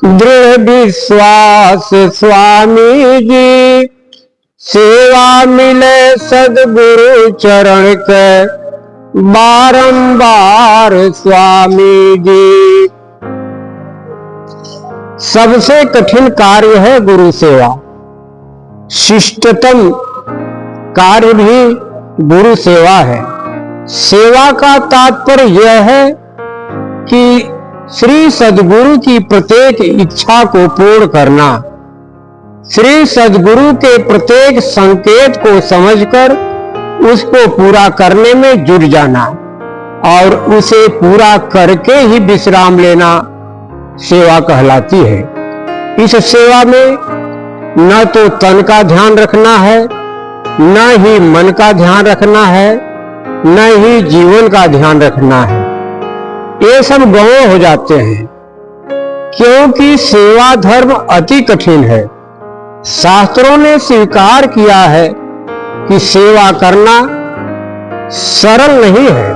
दृढ़ विश्वास स्वामी जी, सेवा मिले सदगुरु चरण के बारंबार स्वामी जी। सबसे कठिन कार्य है गुरु सेवा। शिष्टतम कार्य भी गुरु सेवा है। सेवा का तात्पर्य यह है कि श्री सद्गुरु की प्रत्येक इच्छा को पूर्ण करना, श्री सद्गुरु के प्रत्येक संकेत को समझकर उसको पूरा करने में जुट जाना और उसे पूरा करके ही विश्राम लेना सेवा कहलाती है। इस सेवा में न तो तन का ध्यान रखना है, न ही मन का ध्यान रखना है, न ही जीवन का ध्यान रखना है। ये सब गौण हो जाते हैं, क्योंकि सेवा धर्म अति कठिन है। शास्त्रों ने स्वीकार किया है कि सेवा करना सरल नहीं है,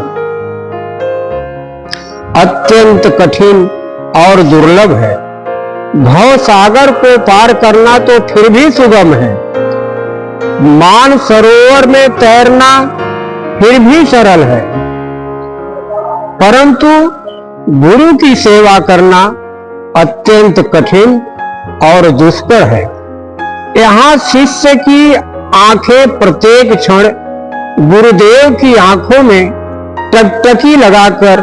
अत्यंत कठिन और दुर्लभ है। भव सागर को पार करना तो फिर भी सुगम है, मान सरोवर में तैरना फिर भी सरल है, परंतु गुरु की सेवा करना अत्यंत कठिन और दुष्कर है। यहाँ शिष्य की आंखें प्रत्येक क्षण गुरुदेव की आंखों में टकटकी लगाकर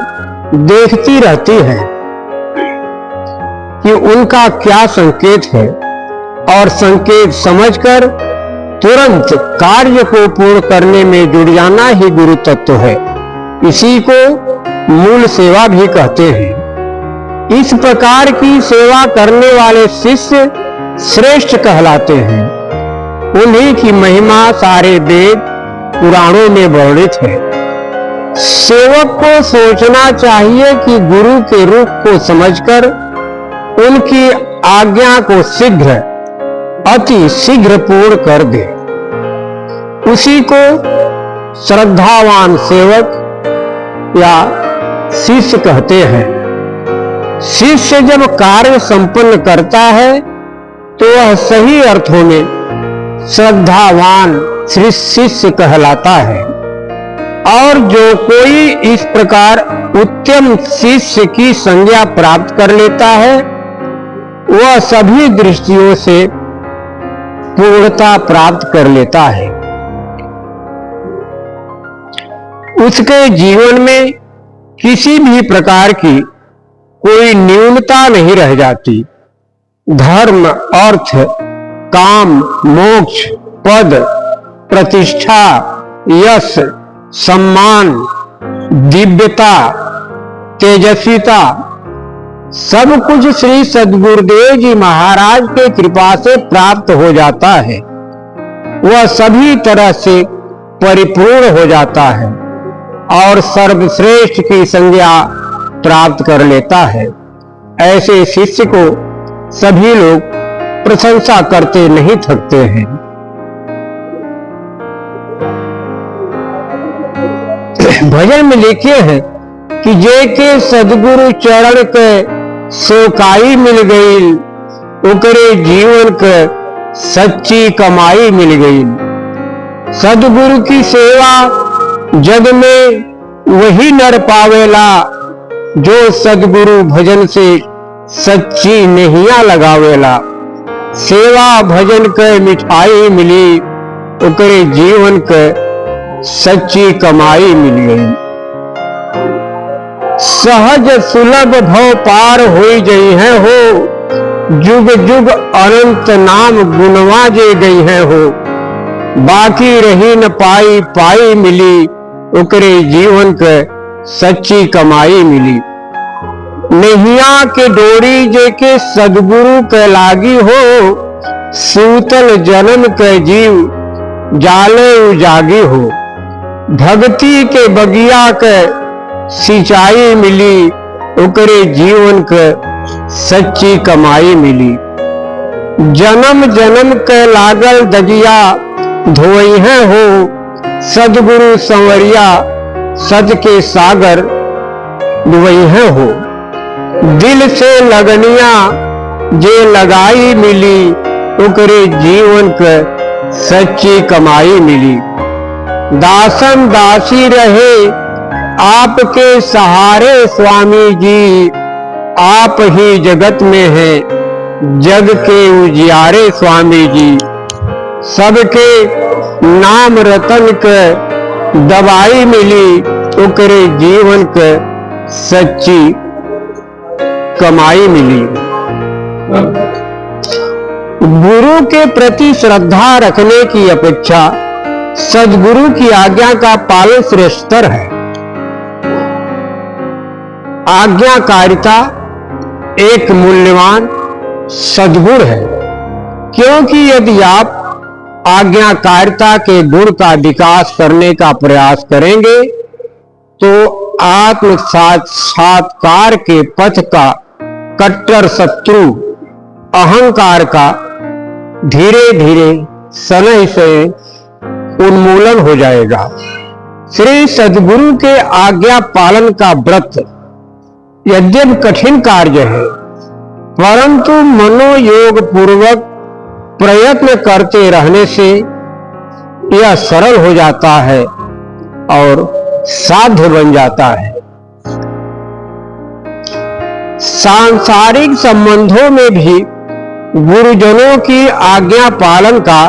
देखती रहती है कि उनका क्या संकेत है, और संकेत समझकर तुरंत कार्य को पूर्ण करने में जुट जाना ही गुरु तत्व है। इसी को मूल सेवा भी कहते हैं। इस प्रकार की सेवा करने वाले शिष्य श्रेष्ठ कहलाते हैं। उन्हीं की महिमा सारे वेद पुराणों में वर्णित है। सेवक को सोचना चाहिए कि गुरु के रूप को समझकर उनकी आज्ञा को शीघ्र, अति शीघ्र पूर्ण कर दे। उसी को श्रद्धावान सेवक या शिष्य कहते हैं। शिष्य जब कार्य संपन्न करता है तो वह सही अर्थों में श्रद्धावान श्री शिष्य कहलाता है, और जो कोई इस प्रकार उत्तम शिष्य की संज्ञा प्राप्त कर लेता है वह सभी दृष्टियों से पूर्णता प्राप्त कर लेता है। उसके जीवन में किसी भी प्रकार की कोई न्यूनता नहीं रह जाती। धर्म, अर्थ, काम, मोक्ष, पद, प्रतिष्ठा, यश, सम्मान, दिव्यता, तेजस्विता सब कुछ श्री सद्गुरुदेव जी महाराज के कृपा से प्राप्त हो जाता है। वह सभी तरह से परिपूर्ण हो जाता है और सर्वश्रेष्ठ की संज्ञा प्राप्त कर लेता है। ऐसे शिष्य को सभी लोग प्रशंसा करते नहीं थकते हैं। भजन में लिखे हैं कि जे के सद्गुरु चरण के सोकाई मिल गई, ओकरे जीवन के सच्ची कमाई मिल गई। सद्गुरु की सेवा जग में वही नर पावेला, जो सद्गुरु भजन से सच्ची नहिया लगावेला। सेवा भजन के मिठाई मिली, ओकरे जीवन के सच्ची कमाई मिल गई। सहज सुलभ भव पार होई गई है हो, जुग जुग अनंत नाम गुणवा जे गई है हो। बाकी रही न पाई पाई मिली, ओकरे जीवन के सच्ची कमाई मिली। नैया के डोरी जे के सद्गुरु के लागी हो, सूतल जन्म के जीव जाले उजागी हो। भक्ति के बगिया के सिंचाई मिली, ओकरे जीवन के सच्ची कमाई मिली। जन्म जन्म के लागल दगिया धोइहे हो, सदगुरु संवरिया सद के सागर डुबइहे हो। दिल से लगनिया जे लगाई मिली, ओकरे जीवन के सच्ची कमाई मिली। दासन दासी रहे आपके सहारे स्वामी जी, आप ही जगत में हैं जग के उजियारे स्वामी जी। सबके नाम रतन के दवाई मिली, ओकरे जीवन के सच्ची कमाई मिली। गुरु के प्रति श्रद्धा रखने की अपेक्षा सद्गुरु की आज्ञा का पालन श्रेष्ठतर है। आज्ञाकारिता एक मूल्यवान सद्गुण है, क्योंकि यदि आप आज्ञाकारिता के गुण का विकास करने का प्रयास करेंगे तो आत्म साक्षात्कार के पथ का कट्टर शत्रु अहंकार का धीरे धीरे शनैः से उन्मूलन हो जाएगा। श्री सद्गुरु के आज्ञा पालन का व्रत यद्यपि कठिन कार्य है, परंतु मनोयोग पूर्वक प्रयत्न करते रहने से यह सरल हो जाता है और साध्य बन जाता है। सांसारिक संबंधों में भी गुरुजनों की आज्ञा पालन का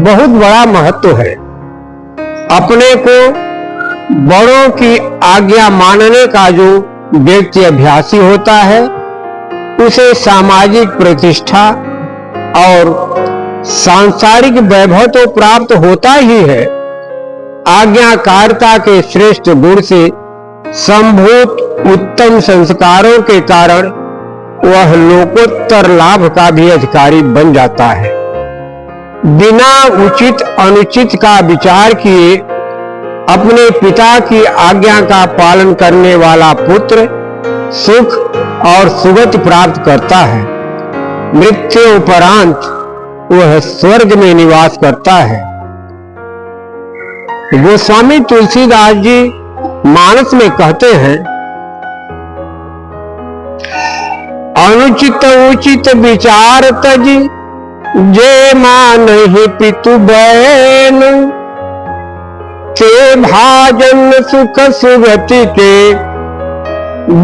बहुत बड़ा महत्व है। अपने को बड़ों की आज्ञा मानने का जो व्यक्ति अभ्यासी होता है, उसे सामाजिक प्रतिष्ठा और सांसारिक वैभव तो प्राप्त होता ही है, आज्ञाकारिता के श्रेष्ठ गुण से संभूत उत्तम संस्कारों के कारण वह लोकोत्तर लाभ का भी अधिकारी बन जाता है। बिना उचित अनुचित का विचार किए अपने पिता की आज्ञा का पालन करने वाला पुत्र सुख और सुगति प्राप्त करता है। मृत्यु उपरांत वह स्वर्ग में निवास करता है। गोस्वामी तुलसीदास जी मानस में कहते हैं, अनुचित उचित विचार तजी जे मानहि पितु बैन, ते भाजन सुख सुगति के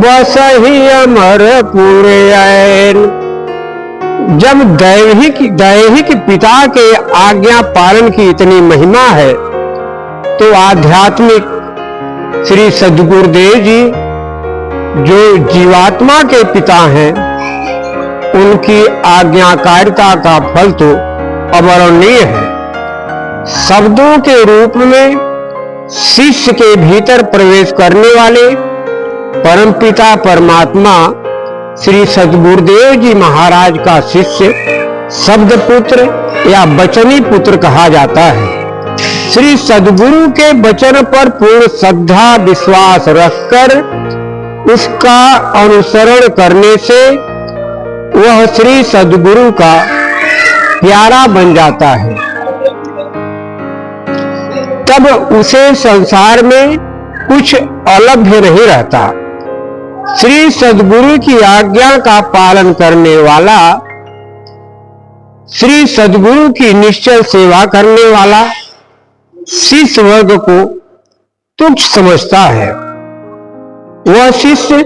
बसहि अमरपुर ऐन। जब दैहिक पिता के आज्ञा पालन की इतनी महिमा है, तो आध्यात्मिक श्री सद्गुरुदेव जी जो जीवात्मा के पिता हैं, उनकी आज्ञाकारिता का फल तो अवर्णनीय है। शब्दों के रूप में शिष्य के भीतर प्रवेश करने वाले परमपिता परमात्मा श्री सद्गुरुदेव जी महाराज का शिष्य शब्द पुत्र या वचनी पुत्र कहा जाता है। श्री सद्गुरु के वचन पर पूर्ण श्रद्धा विश्वास रखकर उसका अनुसरण करने से वह श्री सद्गुरु का प्यारा बन जाता है। तब उसे संसार में कुछ अलभ्य नहीं रहता। श्री सद्गुरु की आज्ञा का पालन करने वाला, श्री सद्गुरु की निश्चल सेवा करने वाला शिष्य वर्ग को तुच्छ समझता है। वह शिष्य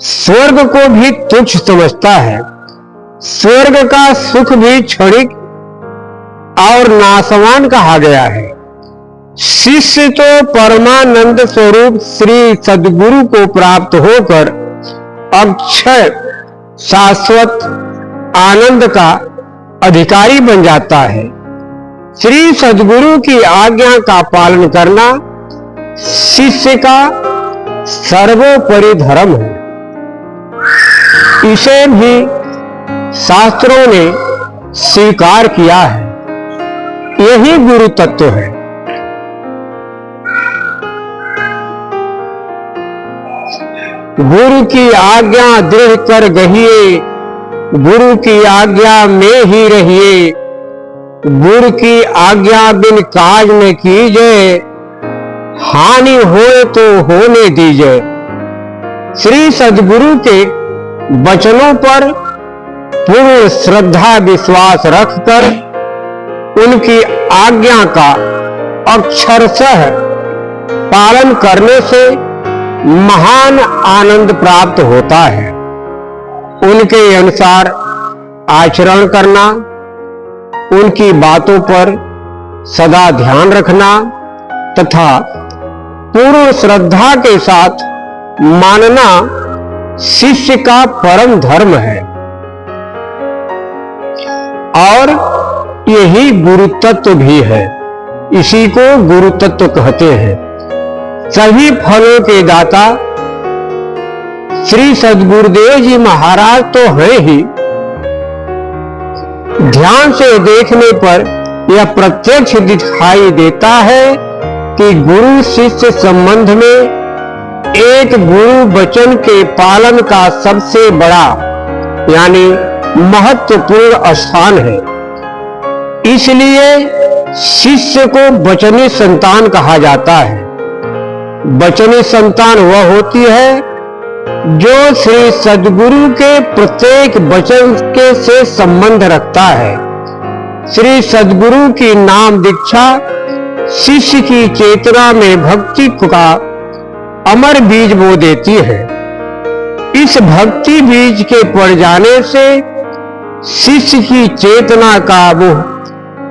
स्वर्ग को भी तुच्छ समझता है। स्वर्ग का सुख भी क्षणिक और नाशवान कहा गया है। शिष्य तो परमानंद स्वरूप श्री सद्गुरु को प्राप्त होकर अक्षय शाश्वत आनंद का अधिकारी बन जाता है। श्री सद्गुरु की आज्ञा का पालन करना शिष्य का सर्वोपरि धर्म है। इसे भी शास्त्रों ने स्वीकार किया है। यही गुरु तत्व है। गुरु की आज्ञा दृढ़ कर गहिए, गुरु की आज्ञा में ही रहिए, गुरु की आज्ञा बिन काज न कीजिए, हानि होए तो होने दीजिए। श्री सद्गुरु के वचनों पर पूर्ण श्रद्धा विश्वास रखकर उनकी आज्ञा का अक्षरशः पालन करने से महान आनंद प्राप्त होता है। उनके अनुसार आचरण करना, उनकी बातों पर सदा ध्यान रखना तथा पूर्ण श्रद्धा के साथ मानना शिष्य का परम धर्म है और यही गुरु तत्व भी है। इसी को गुरु तत्व कहते हैं। सभी फलों के दाता श्री सद्गुरुदेव जी महाराज तो हैं ही, ध्यान से देखने पर यह प्रत्यक्ष दिखाई देता है कि गुरु शिष्य संबंध में एक गुरु वचन के पालन का सबसे बड़ा यानी महत्वपूर्ण स्थान है। इसलिए शिष्य को वचनी संतान कहा जाता है। वचनी संतान वह होती है जो श्री सद्गुरु के प्रत्येक वचन के से संबंध रखता है। श्री सद्गुरु की नाम दीक्षा शिष्य की चेतना में भक्ति का अमर बीज बो देती है। इस भक्ति बीज के पड़ जाने से शिष्य की चेतना का वो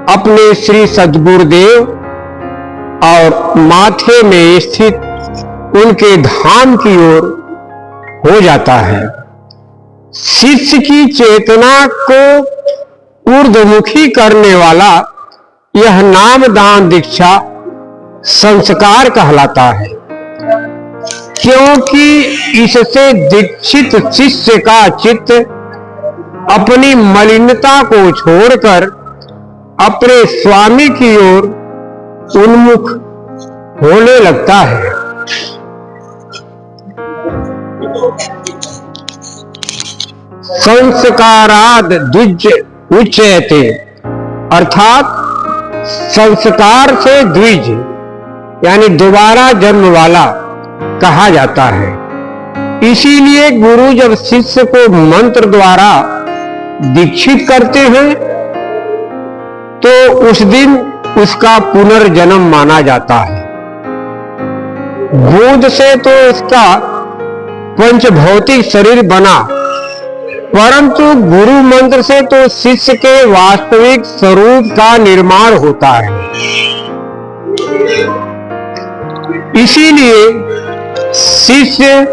अपने श्री सद्गुरुदेव और माथे में स्थित उनके धाम की ओर हो जाता है। शिष्य की चेतना को ऊर्ध्वमुखी करने वाला यह नाम दान दीक्षा संस्कार कहलाता है, क्योंकि इससे दीक्षित शिष्य का चित्त अपनी मलिनता को छोड़कर अपने स्वामी की ओर उन्मुख होने लगता है। संस्काराद द्विज उच्यते, अर्थात संस्कार से द्विज यानी दोबारा जन्म वाला कहा जाता है। इसीलिए गुरु जब शिष्य को मंत्र द्वारा दीक्षित करते हैं तो उस दिन उसका पुनर्जन्म माना जाता है। बूंद से तो उसका पंचभौतिक शरीर बना, परंतु गुरु मंत्र से तो शिष्य के वास्तविक स्वरूप का निर्माण होता है। इसीलिए शिष्य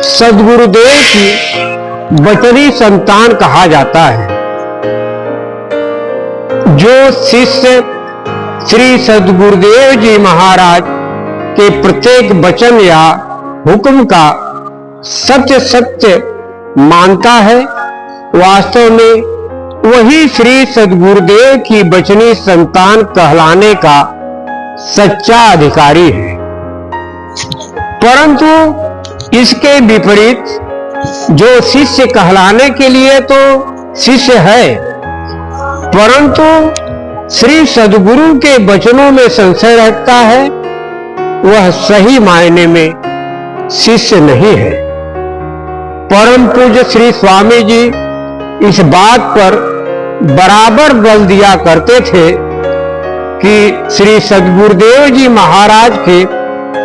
सद्गुरुदेव की वचनी संतान कहा जाता है। जो शिष्य श्री सद्गुरुदेव जी महाराज के प्रत्येक वचन या हुक्म का सत्य सत्य मानता है, वास्तव में वही श्री सद्गुरुदेव की वचनी संतान कहलाने का सच्चा अधिकारी है। परंतु इसके विपरीत जो शिष्य कहलाने के लिए तो शिष्य है, परंतु श्री सद्गुरु के वचनों में संशय रखता है, वह सही मायने में शिष्य नहीं है। परम पूज्य श्री स्वामी जी इस बात पर बराबर बल दिया करते थे कि श्री सद्गुरुदेव जी महाराज के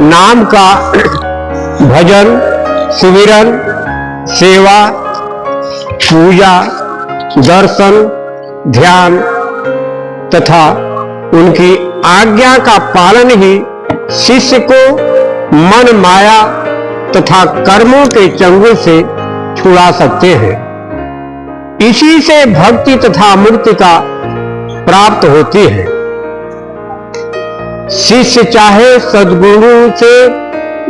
नाम का भजन, सुमिरन, सेवा, पूजा, दर्शन, ध्यान तथा उनकी आज्ञा का पालन ही शिष्य को मन, माया तथा कर्मों के चंगुल से छुड़ा सकते हैं। इसी से भक्ति तथा मुक्ति का प्राप्त होती है। शिष्य चाहे सद्गुरु से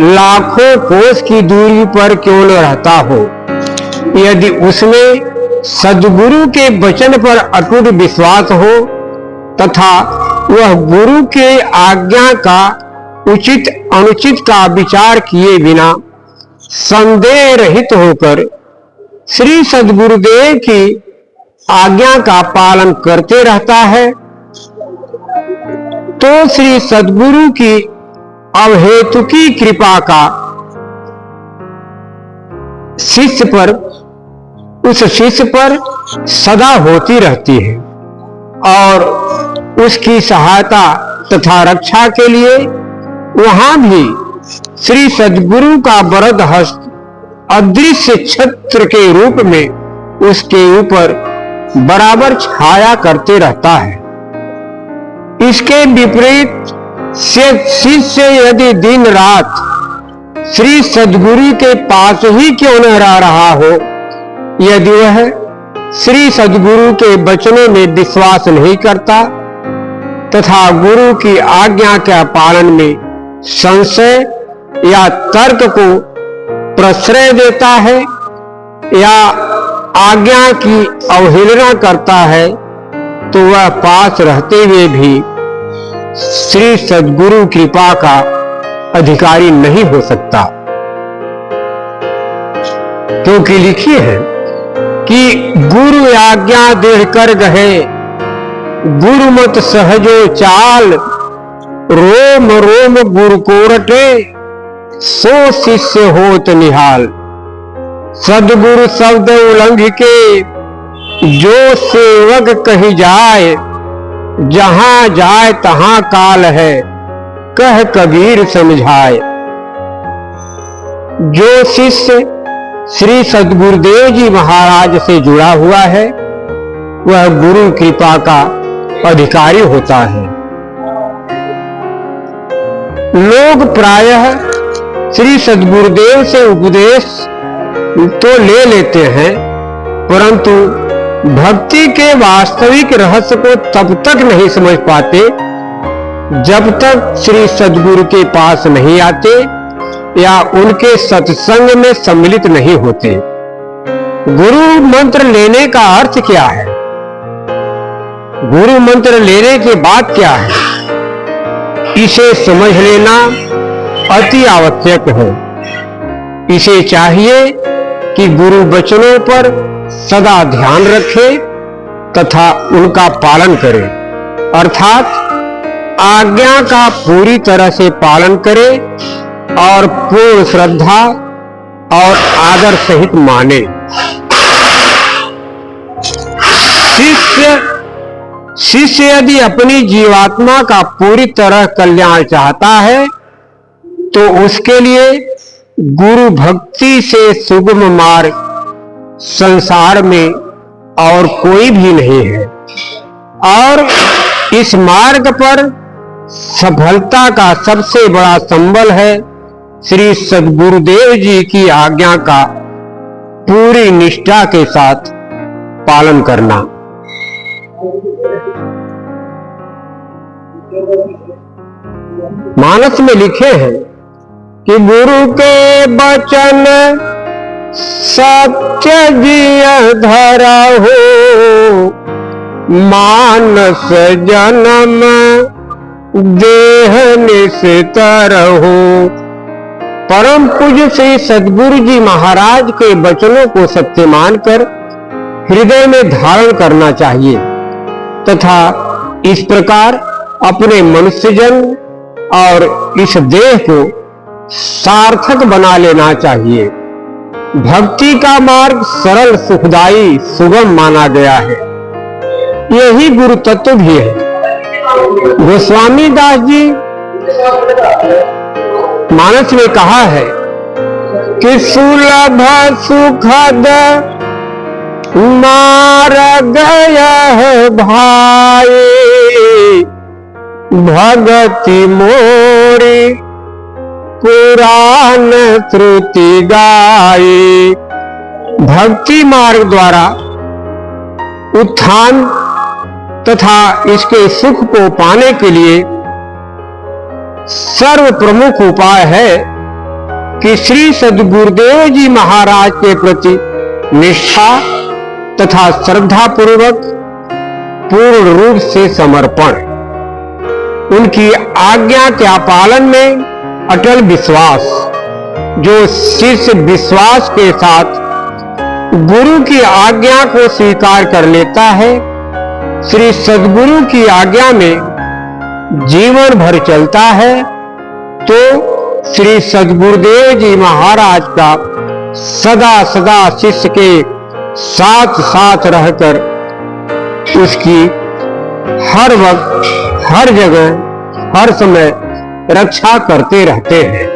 लाखों कोस की दूरी पर क्यों न रहता हो, यदि उसमें सद्गुरु के वचन पर अटूट विश्वास हो तथा वह गुरु के आज्ञा का उचित अनुचित का विचार किए बिना संदेह रहित होकर श्री सद्गुरुदेव की आज्ञा का पालन करते रहता है, तो श्री सद्गुरु की अवहेतुकी कृपा का उस शिष्य पर सदा होती रहती है और उसकी सहायता तथा रक्षा के लिए वहां भी श्री सद्गुरु का वरद हस्त अदृश्य छत्र के रूप में उसके ऊपर बराबर छाया करते रहता है। इसके विपरीत शिष्य यदि दिन रात श्री सद्गुरु के पास ही क्यों न रह रहा हो, यदि वह श्री सद्गुरु के वचनों में विश्वास नहीं करता तथा गुरु की आज्ञा के पालन में संशय या तर्क को प्रश्रय देता है या आज्ञा की अवहेलना करता है, तो वह पास रहते हुए भी श्री सद्गुरु कृपा का अधिकारी नहीं हो सकता। क्योंकि लिखिए है कि गुरु आज्ञा दृढ़ कर गए, गुरु मत सहजो चाल, रोम रोम गुरु को रटे, सो शिष्य होत निहाल। सद्गुरु शब्द उल्लंघ के जो सेवक कही जाए, जहां जाए तहां काल है, कह कबीर समझाए। जो शिष्य श्री सद्गुरुदेव जी महाराज से जुड़ा हुआ है, वह गुरु कृपा का अधिकारी होता है। लोग प्रायः श्री सद्गुरुदेव से उपदेश तो ले लेते हैं, परंतु भक्ति के वास्तविक रहस्य को तब तक नहीं समझ पाते जब तक श्री सद्गुरु के पास नहीं आते या उनके सत्संग में सम्मिलित नहीं होते। गुरु मंत्र लेने का अर्थ क्या है? गुरु मंत्र लेने के बाद क्या है, इसे समझ लेना अति आवश्यक है। इसे चाहिए कि गुरु वचनों पर सदा ध्यान रखे तथा उनका पालन करे, अर्थात आज्ञा का पूरी तरह से पालन करे और पूर्ण श्रद्धा और आदर सहित माने। शिष्य यदि अपनी जीवात्मा का पूरी तरह कल्याण चाहता है, तो उसके लिए गुरु भक्ति से सुगम मार्ग संसार में और कोई भी नहीं है, और इस मार्ग पर सफलता का सबसे बड़ा संबल है श्री सद्गुरुदेव जी की आज्ञा का पूरी निष्ठा के साथ पालन करना। मानस में लिखे हैं कि गुरु के वचन सत्य जिय धरा हो, मानस जन्म देह निस्तर हो। परम पूज्य श्री सद्गुरु जी महाराज के वचनों को सत्य मानकर हृदय में धारण करना चाहिए तथा इस प्रकार अपने मनुष्यजन और इस देह को सार्थक बना लेना चाहिए। भक्ति का मार्ग सरल, सुखदायी, सुगम माना गया है। यही गुरु तत्व भी है। गोस्वामी दास जी मानस में कहा है कि सुलभ सुखद मार्ग है भाई, भगति मोरी पुराण श्रुति गाई। भक्ति मार्ग द्वारा उत्थान तथा इसके सुख को पाने के लिए सर्व प्रमुख उपाय है कि श्री सद्गुरुदेव जी महाराज के प्रति निष्ठा तथा श्रद्धा पूर्वक पूर्ण रूप से समर्पण, उनकी आज्ञा के पालन में अटल विश्वास। जो शिष्य विश्वास के साथ गुरु की आज्ञा को स्वीकार कर लेता है, श्री सद्गुरु की आज्ञा में जीवन भर चलता है, तो श्री सद्गुरुदेव जी महाराज का सदा सदा शिष्य के साथ साथ रहकर उसकी हर वक्त, हर जगह, हर समय रक्षा करते रहते हैं।